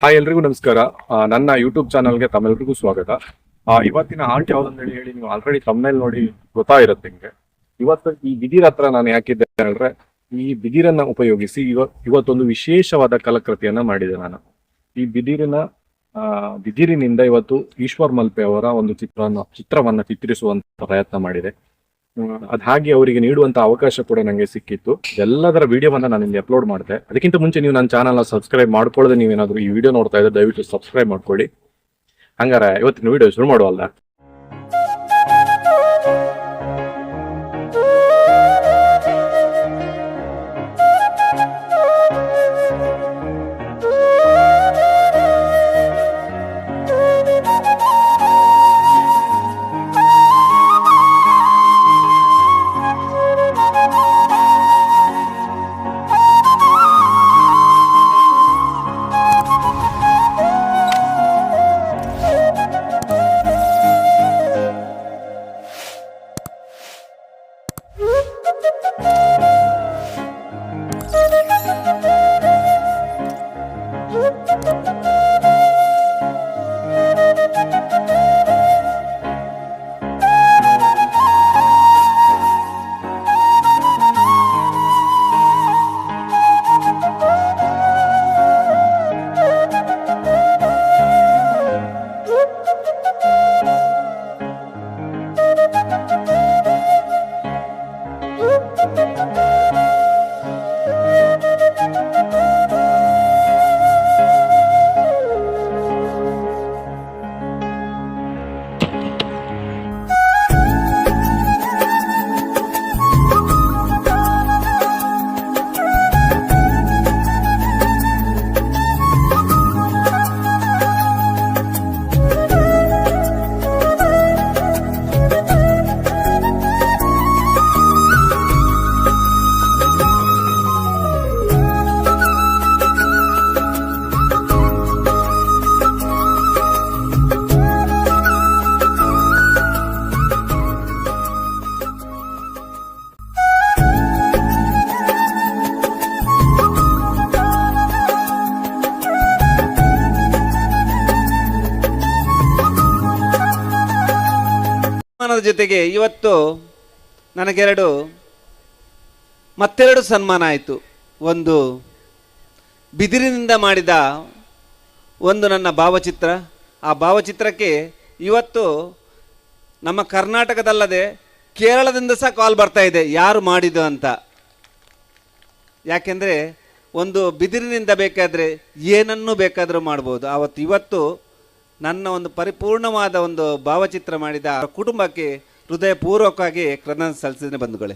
Hi ಎಲ್ರಿಗೂ ನಮಸ್ಕಾರ. ನನ್ನ ಯೂಟ್ಯೂಬ್ ಚಾನಲ್ಗೆ ತಮ್ಮೆಲ್ರಿಗೂ ಸ್ವಾಗತ. ಇವತ್ತಿನ ಆರ್ಟ್ ಯಾವ್ದಂತ ಹೇಳಿ ನೀವು ಆಲ್ರೆಡಿ ತಮ್ಮನೇಲಿ ನೋಡಿ ಗೊತ್ತಾಗಿರುತ್ತೆ ನಿಮಗೆ. ಇವತ್ತು ಈ ಬಿದಿರ ಹತ್ರ ನಾನು ಯಾಕಿದ್ದೆ ಹೇಳಿದ್ರೆ, ಈ ಬಿದಿರನ್ನ ಉಪಯೋಗಿಸಿ ಇವತ್ತೊಂದು ವಿಶೇಷವಾದ ಕಲಾಕೃತಿಯನ್ನ ಮಾಡಿದೆ ನಾನು. ಈ ಬಿದಿರಿನಿಂದ ಇವತ್ತು ಈಶ್ವರ್ ಮಲ್ಪೆ ಅವರ ಒಂದು ಚಿತ್ರವನ್ನ ಚಿತ್ರಿಸುವಂತ ಪ್ರಯತ್ನ ಮಾಡಿದೆ. ಅದ್ ಹಾಗೆ ಅವರಿಗೆ ನೀಡುವಂತ ಅವಕಾಶ ಕೂಡ ನಂಗೆ ಸಿಕ್ಕಿತ್ತು. ಎಲ್ಲದರ ವಿಡಿಯೋವನ್ನ ನಾನು ಇಲ್ಲಿ ಅಪ್ಲೋಡ್ ಮಾಡಿದೆ. ಅದಕ್ಕಿಂತ ಮುಂಚೆ ನೀವು ನನ್ನ ಚಾನಲ್ನ ಸಬ್ಸ್ಕ್ರೈಬ್ ಮಾಡ್ಕೊಳ್ಳದೆ ನೀವೇನಾದ್ರೂ ಈ ವಿಡಿಯೋ ನೋಡ್ತಾ ಇದ್ರೆ ದಯವಿಟ್ಟು ಸಬ್ಸ್ಕ್ರೈಬ್ ಮಾಡ್ಕೊಳ್ಳಿ. ಹಂಗಾರೆ ಇವತ್ತಿನ ವಿಡಿಯೋ ಶುರು ಮಾಡುವಲ್ಲ. ಜೊತೆಗೆ ಇವತ್ತು ನನಗೆರಡು ಸನ್ಮಾನ ಆಯಿತು. ಒಂದು ಬಿದಿರಿನಿಂದ ಮಾಡಿದ ಒಂದು ನನ್ನ ಭಾವಚಿತ್ರ. ಆ ಭಾವಚಿತ್ರಕ್ಕೆ ಇವತ್ತು ನಮ್ಮ ಕರ್ನಾಟಕದಲ್ಲದೆ ಕೇರಳದಿಂದ ಸಹ ಕಾಲ್ ಬರ್ತಾ ಇದೆ, ಯಾರು ಮಾಡಿದ್ದು ಅಂತ. ಯಾಕೆಂದರೆ ಒಂದು ಬಿದಿರಿನಿಂದ ಬೇಕಾದರೆ ಏನನ್ನೂ ಬೇಕಾದರೂ ಮಾಡ್ಬೋದು. ಇವತ್ತು ನನ್ನ ಒಂದು ಪರಿಪೂರ್ಣವಾದ ಒಂದು ಭಾವಚಿತ್ರ ಮಾಡಿದ ಕುಟುಂಬಕ್ಕೆ ಹೃದಯಪೂರ್ವಕವಾಗಿ ಕೃತಜ್ಞತೆ ಸಲ್ಲಿಸಿದ ಬಂಧುಗಳೇ.